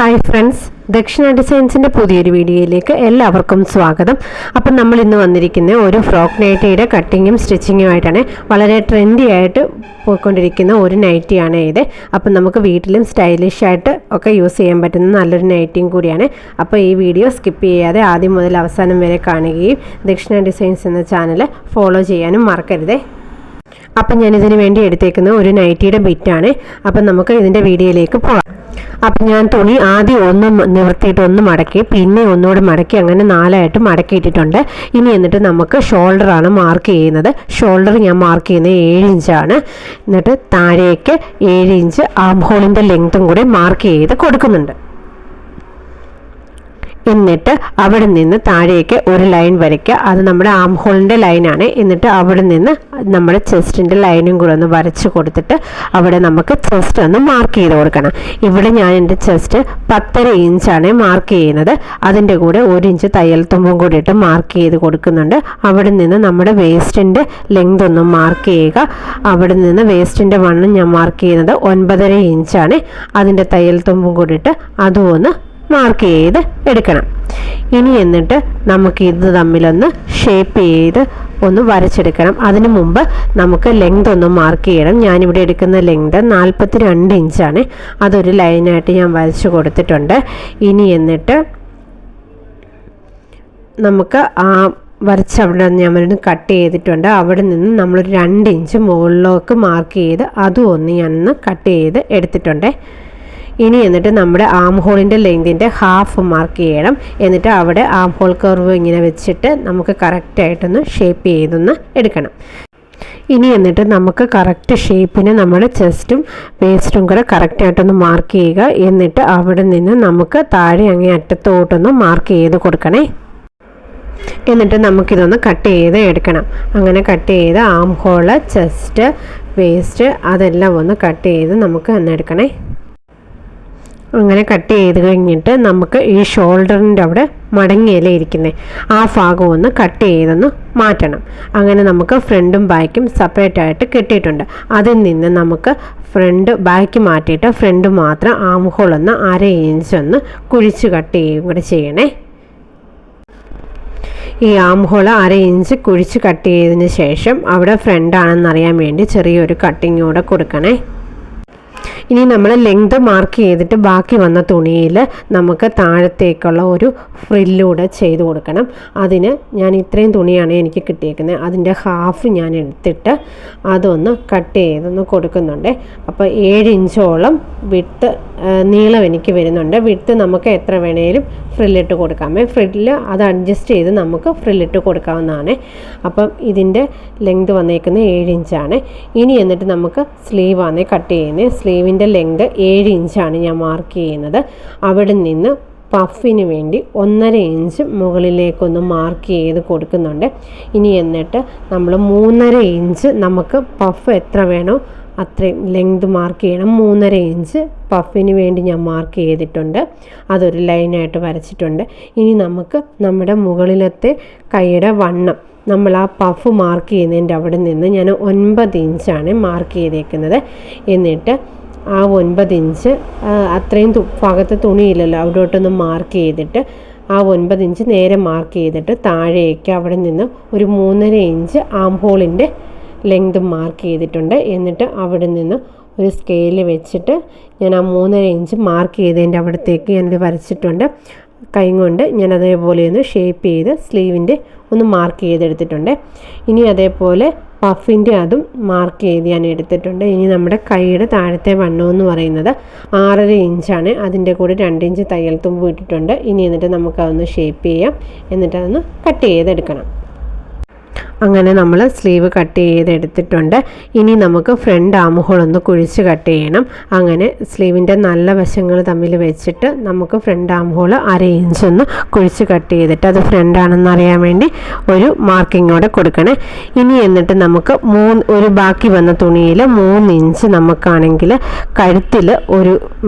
Hi friends, ദക്ഷിണ ഡിസൈൻസിൻ്റെ പുതിയൊരു വീഡിയോയിലേക്ക് എല്ലാവർക്കും സ്വാഗതം. അപ്പം നമ്മൾ ഇന്ന് വന്നിരിക്കുന്ന ഒരു ഫ്രോക്ക് നൈറ്റിയുടെ കട്ടിങ്ങും സ്റ്റിച്ചിങ്ങും ആയിട്ടാണ്. വളരെ ട്രെൻഡി ആയിട്ട് പോയിക്കൊണ്ടിരിക്കുന്ന ഒരു നൈറ്റിയാണ് ഇത്. അപ്പം നമുക്ക് വീട്ടിലും സ്റ്റൈലിഷ് ആയിട്ട് ഒക്കെ യൂസ് ചെയ്യാൻ പറ്റുന്ന നല്ലൊരു നൈറ്റിയും കൂടിയാണ്. അപ്പോൾ ഈ വീഡിയോ സ്കിപ്പ് ചെയ്യാതെ ആദ്യം മുതൽ അവസാനം വരെ കാണുകയും ദക്ഷിണ ഡിസൈൻസ് എന്ന ചാനൽ ഫോളോ ചെയ്യാനും മറക്കരുതേ. അപ്പം ഞാനിതിന് വേണ്ടി എടുത്തേക്കുന്ന ഒരു നൈറ്റിയുടെ ബിറ്റാണ്. അപ്പം നമുക്ക് ഇതിൻ്റെ വീഡിയോയിലേക്ക് പോകാം. അപ്പം ഞാൻ തുണി ആദ്യം ഒന്ന് നിവർത്തിയിട്ട് ഒന്ന് മടക്കി, പിന്നെ ഒന്നുകൂടെ മടക്കി, അങ്ങനെ 4ആയിട്ട് മടക്കിയിട്ടിട്ടുണ്ട്. ഇനി എന്നിട്ട് നമുക്ക് ഷോൾഡറാണ് മാർക്ക് ചെയ്യുന്നത്. ഷോൾഡർ ഞാൻ മാർക്ക് ചെയ്യുന്നത് 7 ഇഞ്ചാണ്. എന്നിട്ട് താഴേക്ക് 7 ഇഞ്ച് ആം ഹോളിൻ്റെ ലെങ്ത്തും കൂടെ മാർക്ക് ചെയ്ത് കൊടുക്കുന്നുണ്ട്. എന്നിട്ട് അവിടെ നിന്ന് താഴേക്ക് ഒരു ലൈൻ വരയ്ക്കുക. അത് നമ്മുടെ ആം ഹോളിൻ്റെ ലൈനാണ്. എന്നിട്ട് അവിടെ നിന്ന് നമ്മുടെ ചെസ്റ്റിൻ്റെ ലൈനും കൂടെ ഒന്ന് വരച്ച് കൊടുത്തിട്ട് അവിടെ നമുക്ക് ചെസ്റ്റ് ഒന്ന് മാർക്ക് ചെയ്ത് കൊടുക്കണം. ഇവിടെ ഞാൻ എൻ്റെ ചെസ്റ്റ് 10.5 ഇഞ്ചാണ് മാർക്ക് ചെയ്യുന്നത്. അതിൻ്റെ കൂടെ 1 ഇഞ്ച് തയ്യൽ തുമ്പും കൂടി ഇട്ട് മാർക്ക് ചെയ്ത് കൊടുക്കുന്നുണ്ട്. അവിടെ നിന്ന് നമ്മുടെ വേസ്റ്റിൻ്റെ ലെങ്ത് ഒന്ന് മാർക്ക് ചെയ്യുക. അവിടെ നിന്ന് വേസ്റ്റിൻ്റെ വണ്ണം ഞാൻ മാർക്ക് ചെയ്യുന്നത് 9.5 ഇഞ്ചാണ്. അതിൻ്റെ തയ്യൽ തുമ്പും കൂടി ഇട്ട് അതും ഒന്ന് മാർക്ക് ചെയ്ത് എടുക്കണം. ഇനി എന്നിട്ട് നമുക്ക് ഇത് തമ്മിലൊന്ന് ഷേപ്പ് ചെയ്ത് ഒന്ന് വരച്ചെടുക്കണം. അതിനു മുമ്പ് നമുക്ക് ലെങ്ത് ഒന്ന് മാർക്ക് ചെയ്യണം. ഞാനിവിടെ എടുക്കുന്ന ലെങ്ത് 42 ഇഞ്ചാണ്. അതൊരു ലൈനായിട്ട് ഞാൻ വരച്ച് കൊടുത്തിട്ടുണ്ട്. ഇനി എന്നിട്ട് നമുക്ക് ആ വരച്ച് അവിടെ ഞാൻ കട്ട് ചെയ്തിട്ടുണ്ട്. അവിടെ നിന്ന് നമ്മളൊരു 2 ഇഞ്ച് മുകളിലേക്ക് മാർക്ക് ചെയ്ത് അതും ഒന്ന് ഞാനൊന്ന് കട്ട് ചെയ്ത് എടുത്തിട്ടുണ്ട്. ഇനി എന്നിട്ട് നമ്മുടെ ആം ഹോളിൻ്റെ ലെങ്തിൻ്റെ ഹാഫ് മാർക്ക് ചെയ്യണം. എന്നിട്ട് അവിടെ ആം ഹോൾ കർവ് ഇങ്ങനെ വെച്ചിട്ട് നമുക്ക് കറക്റ്റായിട്ടൊന്ന് ഷേപ്പ് ചെയ്തൊന്ന് എടുക്കണം. ഇനി എന്നിട്ട് നമുക്ക് കറക്റ്റ് ഷേപ്പിന് നമ്മുടെ ചെസ്റ്റും വേസ്റ്റും കൂടെ കറക്റ്റായിട്ടൊന്ന് മാർക്ക് ചെയ്യുക. എന്നിട്ട് അവിടെ നിന്ന് നമുക്ക് താഴെ അങ്ങേ അറ്റത്തോട്ടൊന്ന് മാർക്ക് ചെയ്ത് കൊടുക്കണേ. എന്നിട്ട് നമുക്കിതൊന്ന് കട്ട് ചെയ്ത് എടുക്കണം. അങ്ങനെ കട്ട് ചെയ്ത് ആം ഹോള്, ചെസ്റ്റ്, വേസ്റ്റ് അതെല്ലാം ഒന്ന് കട്ട് ചെയ്ത് നമുക്ക് എന്നെടുക്കണേ. അങ്ങനെ കട്ട് ചെയ്ത് കഴിഞ്ഞിട്ട് നമുക്ക് ഈ ഷോൾഡറിൻ്റെ അവിടെ മടങ്ങിയല്ലേ ഇരിക്കുന്നത്, ആ ഭാഗം ഒന്ന് കട്ട് ചെയ്തൊന്ന് മാറ്റണം. അങ്ങനെ നമുക്ക് ഫ്രണ്ടും ബാക്കും സെപ്പറേറ്റ് ആയിട്ട് കിട്ടിയിട്ടുണ്ട്. അതിൽ നിന്ന് നമുക്ക് ഫ്രണ്ട് ബാക്ക് മാറ്റിയിട്ട് ഫ്രണ്ട് മാത്രം ആം ഹോൾ ഒന്ന് 1/2 ഇഞ്ച് ഒന്ന് കുഴിച്ച് കട്ട് ചെയ്യുകയും കൂടെ ചെയ്യണേ. ഈ ആം ഹോൾ 1/2 ഇഞ്ച് കുഴിച്ച് കട്ട് ചെയ്തതിന് ശേഷം അവിടെ ഫ്രണ്ടാണെന്നറിയാൻ വേണ്ടി ചെറിയൊരു കട്ടിങ് കൂടെ കൊടുക്കണേ. ഇനി നമ്മൾ ലെങ്ത് മാർക്ക് ചെയ്തിട്ട് ബാക്കി വന്ന തുണിയിൽ നമുക്ക് താഴത്തേക്കുള്ള ഒരു ഫ്രില്ലൂടെ ചെയ്ത് കൊടുക്കണം. അതിന് ഞാൻ ഇത്രയും തുണിയാണ് എനിക്ക് കിട്ടിയേക്കുന്നത്. അതിൻ്റെ ഹാഫ് ഞാൻ എടുത്തിട്ട് അതൊന്ന് കട്ട് ചെയ്തൊന്ന് കൊടുക്കുന്നുണ്ട്. അപ്പോൾ 7 ഇഞ്ചോളം വിട്ട് നീളം എനിക്ക് വരുന്നുണ്ട്. വിട്ട് നമുക്ക് എത്ര വേണേലും ഫ്രില്ലിട്ട് കൊടുക്കാമേ. ഫ്രില്ല് അത് അഡ്ജസ്റ്റ് ചെയ്ത് നമുക്ക് ഫ്രില്ലിട്ട് കൊടുക്കാവുന്നതാണ്. അപ്പം ഇതിൻ്റെ ലെങ്ത് വന്നേക്കുന്നത് 7 ഇഞ്ചാണ്. ഇനി എന്നിട്ട് നമുക്ക് സ്ലീവാണ് കട്ട് ചെയ്യുന്നത്. സ്ലീവിൻ്റെ ലെങ്ത് 7 ഇഞ്ചാണ് ഞാൻ മാർക്ക് ചെയ്യുന്നത്. അവിടെ നിന്ന് പഫിന് വേണ്ടി 1.5 ഇഞ്ച് മുകളിലേക്കൊന്ന് മാർക്ക് ചെയ്ത് കൊടുക്കുന്നുണ്ട്. ഇനി എന്നിട്ട് നമ്മൾ 3.5 ഇഞ്ച് നമുക്ക് പഫ് എത്ര വേണോ അത്രയും ലെങ്ത് മാർക്ക് ചെയ്യണം. 3.5 ഇഞ്ച് പഫിന് വേണ്ടി ഞാൻ മാർക്ക് ചെയ്തിട്ടുണ്ട്. അതൊരു ലൈനായിട്ട് വരച്ചിട്ടുണ്ട്. ഇനി നമുക്ക് നമ്മുടെ മുകളിലത്തെ കൈയുടെ വണ്ണം നമ്മൾ ആ പഫ് മാർക്ക് ചെയ്യുന്നതിൻ്റെ അവിടെ നിന്ന് ഞാൻ 9 ഇഞ്ചാണ് മാർക്ക് ചെയ്തേക്കുന്നത്. എന്നിട്ട് ആ 9 ഇഞ്ച് അത്രയും ഭാഗത്ത് തുണിയില്ലല്ലോ, അവിടോട്ടൊന്ന് മാർക്ക് ചെയ്തിട്ട് ആ 9 ഇഞ്ച് നേരെ മാർക്ക് ചെയ്തിട്ട് താഴേക്ക് അവിടെ നിന്ന് ഒരു 3.5 ഇഞ്ച് ആം ഹോളിൻ്റെ ലെങ്ത് മാർക്ക് ചെയ്തിട്ടുണ്ട്. എന്നിട്ട് അവിടെ നിന്ന് ഒരു സ്കെയിൽ വെച്ചിട്ട് ഞാൻ ആ 3.5 ഇഞ്ച് മാർക്ക് ചെയ്തതിൻ്റെ അവിടത്തേക്ക് ഞാനത് വരച്ചിട്ടുണ്ട്. കൈ കൊണ്ട് ഞാൻ അതേപോലെ ഒന്ന് ഷേപ്പ് ചെയ്ത് സ്ലീവിൻ്റെ ഒന്ന് മാർക്ക് ചെയ്തെടുത്തിട്ടുണ്ട്. ഇനി അതേപോലെ പഫിൻ്റെ അതും മാർക്ക് ചെയ്ത് ഞാൻ എടുത്തിട്ടുണ്ട്. ഇനി നമ്മുടെ കൈയുടെ താഴത്തെ വണ്ണം എന്ന് പറയുന്നത് 6.5 ഇഞ്ചാണ്. അതിൻ്റെ കൂടെ 2 ഇഞ്ച് തയ്യൽ തുമ്പ് ഇട്ടിട്ടുണ്ട്. ഇനി എന്നിട്ട് നമുക്കതൊന്ന് ഷേപ്പ് ചെയ്യാം. എന്നിട്ട് അതൊന്ന് കട്ട് ചെയ്തെടുക്കണം. അങ്ങനെ നമ്മൾ സ്ലീവ് കട്ട് ചെയ്തെടുത്തിട്ടുണ്ട്. ഇനി നമുക്ക് ഫ്രണ്ട് ആം ഹോൾ ഒന്ന് കുഴിച്ച് കട്ട് ചെയ്യണം. അങ്ങനെ സ്ലീവിൻ്റെ നല്ല വശങ്ങൾ തമ്മിൽ വെച്ചിട്ട് നമുക്ക് ഫ്രണ്ട് ആം ഹോൾ 1/2 ഇഞ്ച് ഒന്ന് കുഴിച്ച് കട്ട് ചെയ്തിട്ട് അത് ഫ്രണ്ടാണെന്ന് അറിയാൻ വേണ്ടി ഒരു മാർക്കിങ്ങോടെ കൊടുക്കണേ. ഇനി എന്നിട്ട് നമുക്ക് ഒരു ബാക്കി വന്ന തുണിയിൽ 3 ഇഞ്ച് നമുക്കാണെങ്കിൽ കഴുത്തിൽ ഒരു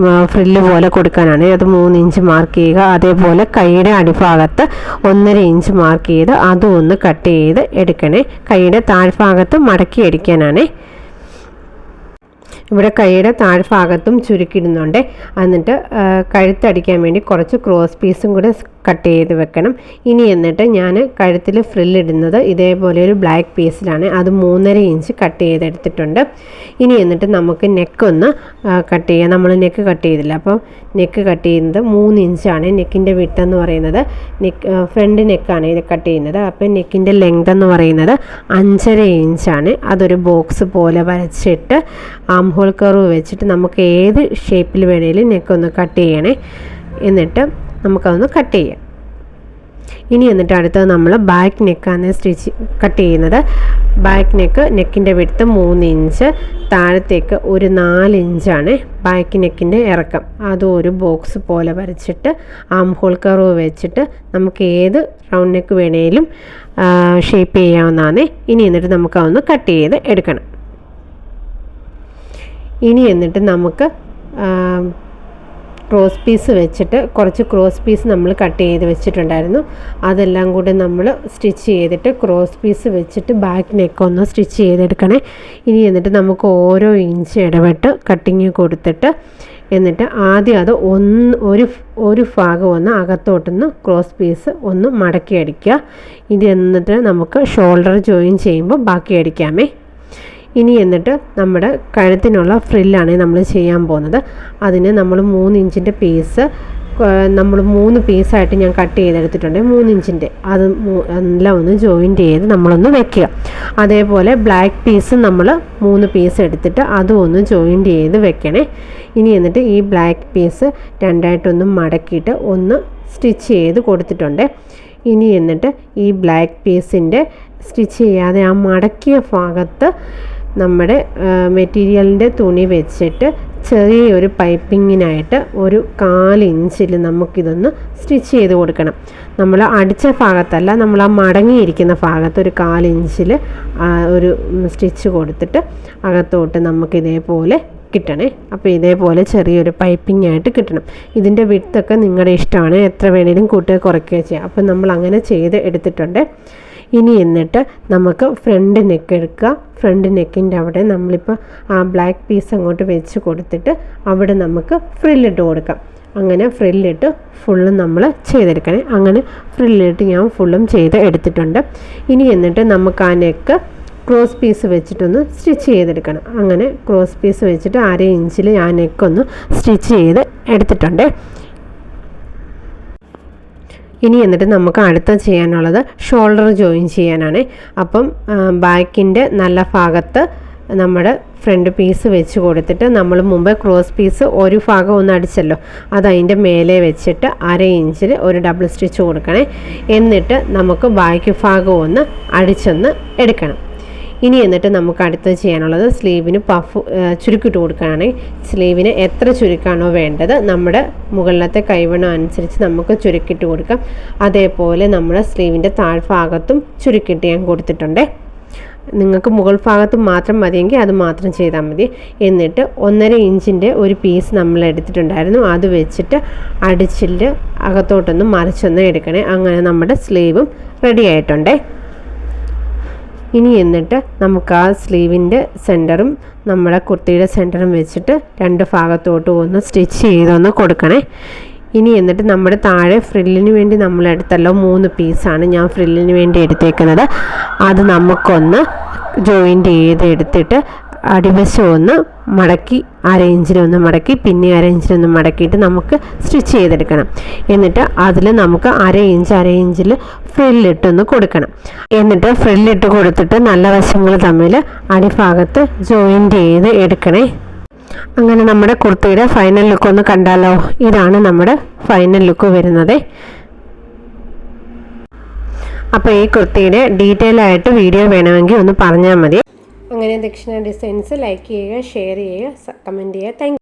ഫ്രില്ല് പോലെ കൊടുക്കാനാണ്. അത് 3 ഇഞ്ച് മാർക്ക് ചെയ്യുക. അതേപോലെ കൈയുടെ അടിഭാഗത്ത് 1.5 ഇഞ്ച് മാർക്ക് ചെയ്ത് അതും ഒന്ന് കട്ട് ചെയ്ത് എടുക്കണം. കൈയുടെ താഴ്ഭാഗത്ത് മടക്കി അടിക്കാനാണ്. ഇവിടെ കൈയുടെ താഴ്ഭാഗത്തും ചുരുക്കിയിടുന്നുണ്ട്. എന്നിട്ട് കഴുത്തടിക്കാൻ വേണ്ടി കുറച്ച് ക്രോസ് പീസും കൂടെ കട്ട് ചെയ്ത് വെക്കണം. ഇനി എന്നിട്ട് ഞാൻ കഴുത്തിൽ ഫ്രില്ലിടുന്നത് ഇതേപോലെ ഒരു ബ്ലാക്ക് പീസിലാണ്. അത് 3.5 ഇഞ്ച് കട്ട് ചെയ്തെടുത്തിട്ടുണ്ട്. ഇനി എന്നിട്ട് നമുക്ക് നെക്കൊന്ന് കട്ട് ചെയ്യാം. നമ്മൾ നെക്ക് കട്ട് ചെയ്തില്ല, അപ്പോൾ നെക്ക് കട്ട് ചെയ്യുന്നത് 3 ഇഞ്ചാണ് നെക്കിൻ്റെ വിഡ്ത്ത് എന്ന് പറയുന്നത്. ഫ്രണ്ട് നെക്കാണ് ഇത് കട്ട് ചെയ്യുന്നത്. അപ്പോൾ നെക്കിൻ്റെ ലെങ്ത് എന്ന് പറയുന്നത് 5.5 ഇഞ്ചാണ്. അതൊരു ബോക്സ് പോലെ വരച്ചിട്ട് ആം ഹോൾ കർവ് വെച്ചിട്ട് നമുക്ക് ഏത് ഷേപ്പിൽ വേണമെങ്കിലും നെക്കൊന്ന് കട്ട് ചെയ്യണേ. എന്നിട്ട് നമുക്കതൊന്ന് കട്ട് ചെയ്യാം. ഇനി എന്നിട്ട് അടുത്തത് നമ്മൾ ബാക്ക് നെക്കാണ് കട്ട് ചെയ്യുന്നത്. ബാക്ക് നെക്കിൻ്റെ വിഡ്ത്ത് 3 ഇഞ്ച്, താഴത്തേക്ക് ഒരു 4 ഇഞ്ചാണ് ബാക്ക് നെക്കിൻ്റെ ഇറക്കം. അതും ഒരു ബോക്സ് പോലെ വരച്ചിട്ട് ആം ഹോൾ കർവ് വെച്ചിട്ട് നമുക്ക് ഏത് റൗണ്ട് നെക്ക് വേണേലും ഷേപ്പ് ചെയ്യാവുന്നതാണ്. ഇനി എന്നിട്ട് നമുക്കതൊന്ന് കട്ട് ചെയ്ത് എടുക്കണം. ഇനി എന്നിട്ട് നമുക്ക് ക്രോസ് പീസ് വെച്ചിട്ട് കുറച്ച് ക്രോസ് പീസ് നമ്മൾ കട്ട് ചെയ്ത് വെച്ചിട്ടുണ്ടായിരുന്നു. അതെല്ലാം കൂടെ നമ്മൾ സ്റ്റിച്ച് ചെയ്തിട്ട് ക്രോസ് പീസ് വെച്ചിട്ട് ബാക്ക് നെക്കൊന്ന് സ്റ്റിച്ച് ചെയ്തെടുക്കണേ. ഇനി എന്നിട്ട് നമുക്ക് ഓരോ ഇഞ്ച് ഇടവിട്ട് കട്ടിങ് കൊടുത്തിട്ട് എന്നിട്ട് ആദ്യം അത് ഒരു ഭാഗം ഒന്ന് അകത്തോട്ടൊന്ന് ക്രോസ് പീസ് ഒന്ന് മടക്കി അടിക്കുക. ഇത് എന്നിട്ട് നമുക്ക് ഷോൾഡർ ജോയിൻ ചെയ്യുമ്പോൾ ബാക്കി അടിക്കാമേ. ഇനി എന്നിട്ട് നമ്മുടെ കഴുത്തിനുള്ള ഫ്രില്ലാണ് നമ്മൾ ചെയ്യാൻ പോകുന്നത്. അതിന് നമ്മൾ 3 ഇഞ്ചിൻ്റെ പീസ് നമ്മൾ 3 പീസായിട്ട് ഞാൻ കട്ട് ചെയ്തെടുത്തിട്ടുണ്ട്. 3 ഇഞ്ചിൻ്റെ അത് എല്ലാം ഒന്ന് ജോയിൻറ്റ് ചെയ്ത് നമ്മളൊന്ന് വെക്കുക. അതേപോലെ ബ്ലാക്ക് പീസ് നമ്മൾ 3 പീസ് എടുത്തിട്ട് അതും ഒന്ന് ജോയിൻറ്റ് ചെയ്ത് വെക്കണേ. ഇനി എന്നിട്ട് ഈ ബ്ലാക്ക് പീസ് രണ്ടായിട്ടൊന്ന് മടക്കിയിട്ട് ഒന്ന് സ്റ്റിച്ച് ചെയ്ത് കൊടുത്തിട്ടുണ്ട്. ഇനി എന്നിട്ട് ഈ ബ്ലാക്ക് പീസിൻ്റെ സ്റ്റിച്ച് ചെയ്യാതെ ആ മടക്കിയ ഭാഗത്ത് നമ്മുടെ മെറ്റീരിയലിൻ്റെ തുണി വെച്ചിട്ട് ചെറിയൊരു പൈപ്പിങ്ങിനായിട്ട് ഒരു 4 ഇഞ്ചിൽ നമുക്കിതൊന്ന് സ്റ്റിച്ച് ചെയ്ത് കൊടുക്കണം. നമ്മൾ അടിച്ച ഭാഗത്തല്ല, നമ്മൾ ആ മടങ്ങിയിരിക്കുന്ന ഭാഗത്ത് ഒരു 4 ഇഞ്ചിൽ ഒരു സ്റ്റിച്ച് കൊടുത്തിട്ട് അകത്തോട്ട് നമുക്കിതേപോലെ കിട്ടണേ. അപ്പോൾ ഇതേപോലെ ചെറിയൊരു പൈപ്പിംഗ് ആയിട്ട് കിട്ടണം. ഇതിൻ്റെ വിഡ്ത്തൊക്കെ നിങ്ങളുടെ ഇഷ്ടമാണ്, എത്ര വേണേലും കൂട്ടുക കുറയ്ക്കുകയോ ചെയ്യാം. അപ്പോൾ നമ്മൾ അങ്ങനെ ചെയ്ത് എടുത്തിട്ടുണ്ട്. ഇനി എന്നിട്ട് നമുക്ക് ഫ്രണ്ട് നെക്ക് എടുക്കുക. ഫ്രണ്ട് നെക്കിൻ്റെ അവിടെ നമ്മളിപ്പോൾ ആ ബ്ലാക്ക് പീസ് അങ്ങോട്ട് വെച്ച് കൊടുത്തിട്ട് അവിടെ നമുക്ക് ഫ്രില്ലിട്ട് കൊടുക്കാം. അങ്ങനെ ഫ്രില്ലിട്ട് ഫുള്ളും നമ്മൾ ചെയ്തെടുക്കണേ. അങ്ങനെ ഫ്രില്ലിട്ട് ഞാൻ ഫുള്ളും ചെയ്ത് എടുത്തിട്ടുണ്ട്. ഇനി എന്നിട്ട് നമുക്ക് ആ നെക്ക് ക്രോസ് പീസ് വെച്ചിട്ടൊന്ന് സ്റ്റിച്ച് ചെയ്തെടുക്കണം. അങ്ങനെ ക്രോസ് പീസ് വെച്ചിട്ട് 1/2 ഇഞ്ചിൽ ആ നെക്കൊന്ന് സ്റ്റിച്ച് ചെയ്ത് എടുത്തിട്ടുണ്ട്. ഇനി എന്നിട്ട് നമുക്ക് അടുത്ത ചെയ്യാനുള്ളത് ഷോൾഡർ ജോയിൻ ചെയ്യാനാണ്. അപ്പം ബാക്കിൻ്റെ നല്ല ഭാഗത്ത് നമ്മുടെ ഫ്രണ്ട് പീസ് വെച്ച് കൊടുത്തിട്ട് നമ്മൾ മുമ്പ് ക്രോസ് പീസ് ഒരു ഭാഗം ഒന്ന് അടിച്ചല്ലോ, അത് അതിൻ്റെ മേലെ വെച്ചിട്ട് 1/2 ഇഞ്ചിൽ ഒരു ഡബിൾ സ്റ്റിച്ച് കൊടുക്കണേ. എന്നിട്ട് നമുക്ക് ബാക്കി ഭാഗം ഒന്ന് അടിച്ചൊന്ന് എടുക്കണം. ഇനി എന്നിട്ട് നമുക്ക് അടുത്ത് ചെയ്യാനുള്ളത് സ്ലീവിന് ചുരുക്കിട്ട് കൊടുക്കുകയാണെങ്കിൽ സ്ലീവിന് എത്ര ചുരുക്കാണോ വേണ്ടത് നമ്മുടെ മുകളിലത്തെ കൈവണ്ണം അനുസരിച്ച് നമുക്ക് ചുരുക്കിട്ട് കൊടുക്കാം. അതേപോലെ നമ്മുടെ സ്ലീവിൻ്റെ താഴ്ഭാഗത്തും ചുരുക്കിട്ട് ഞാൻ കൊടുത്തിട്ടുണ്ട്. നിങ്ങൾക്ക് മുകൾ ഭാഗത്ത് മാത്രം മതിയെങ്കിൽ അത് മാത്രം ചെയ്താൽ മതി. എന്നിട്ട് 1.5 ഇഞ്ചിൻ്റെ ഒരു പീസ് നമ്മൾ എടുത്തിട്ടുണ്ടായിരുന്നു, അത് വെച്ചിട്ട് അടിച്ചിട്ട് അകത്തോട്ടൊന്ന് മറിച്ചൊന്ന് എടുക്കണേ. അങ്ങനെ നമ്മുടെ സ്ലീവും റെഡി ആയിട്ടുണ്ട്. ഇനി എന്നിട്ട് നമുക്ക് ആ സ്ലീവിൻ്റെ സെൻറ്ററും നമ്മുടെ കുർത്തിയുടെ സെൻറ്ററും വെച്ചിട്ട് 2 ഭാഗത്തോട്ടും ഒന്ന് സ്റ്റിച്ച് ചെയ്തൊന്ന് കൊടുക്കണേ. ഇനി എന്നിട്ട് നമ്മുടെ താഴെ ഫ്രില്ലിന് വേണ്ടി നമ്മൾ എടുത്തല്ലോ 3 പീസാണ് ഞാൻ ഫ്രില്ലിന് വേണ്ടി എടുത്തേക്കുന്നത്. അത് നമുക്കൊന്ന് ജോയിൻറ്റ് ചെയ്ത് എടുത്തിട്ട് അടിവശം ഒന്ന് മടക്കി 1/2 ഇഞ്ചിലൊന്ന് മടക്കി പിന്നെ 1/2 ഇഞ്ചിലൊന്ന് മടക്കിയിട്ട് നമുക്ക് സ്റ്റിച്ച് ചെയ്തെടുക്കണം. എന്നിട്ട് അതിൽ നമുക്ക് 1/2 ഇഞ്ചിൽ ഫ്രില്ലിട്ടൊന്ന് കൊടുക്കണം. എന്നിട്ട് ഫ്രില്ലിട്ട് കൊടുത്തിട്ട് നല്ല വശങ്ങൾ തമ്മിൽ അടിഭാഗത്ത് ജോയിൻറ്റ് ചെയ്ത് എടുക്കണേ. അങ്ങനെ നമ്മുടെ കുർത്തിയുടെ ഫൈനൽ ലുക്ക് ഒന്ന് കണ്ടാലോ. ഇതാണ് നമ്മുടെ ഫൈനൽ ലുക്ക് വരുന്നത്. അപ്പോൾ ഈ കുർത്തിയുടെ ഡീറ്റെയിൽ ആയിട്ട് വീഡിയോ വേണമെങ്കിൽ ഒന്ന് പറഞ്ഞാൽ മതി. അങ്ങനെ ദക്ഷിണ ഡിസൈൻസ് ലൈക്ക് ചെയ്യുക, ഷെയർ ചെയ്യുക, കമൻറ്റ് ചെയ്യുക. താങ്ക്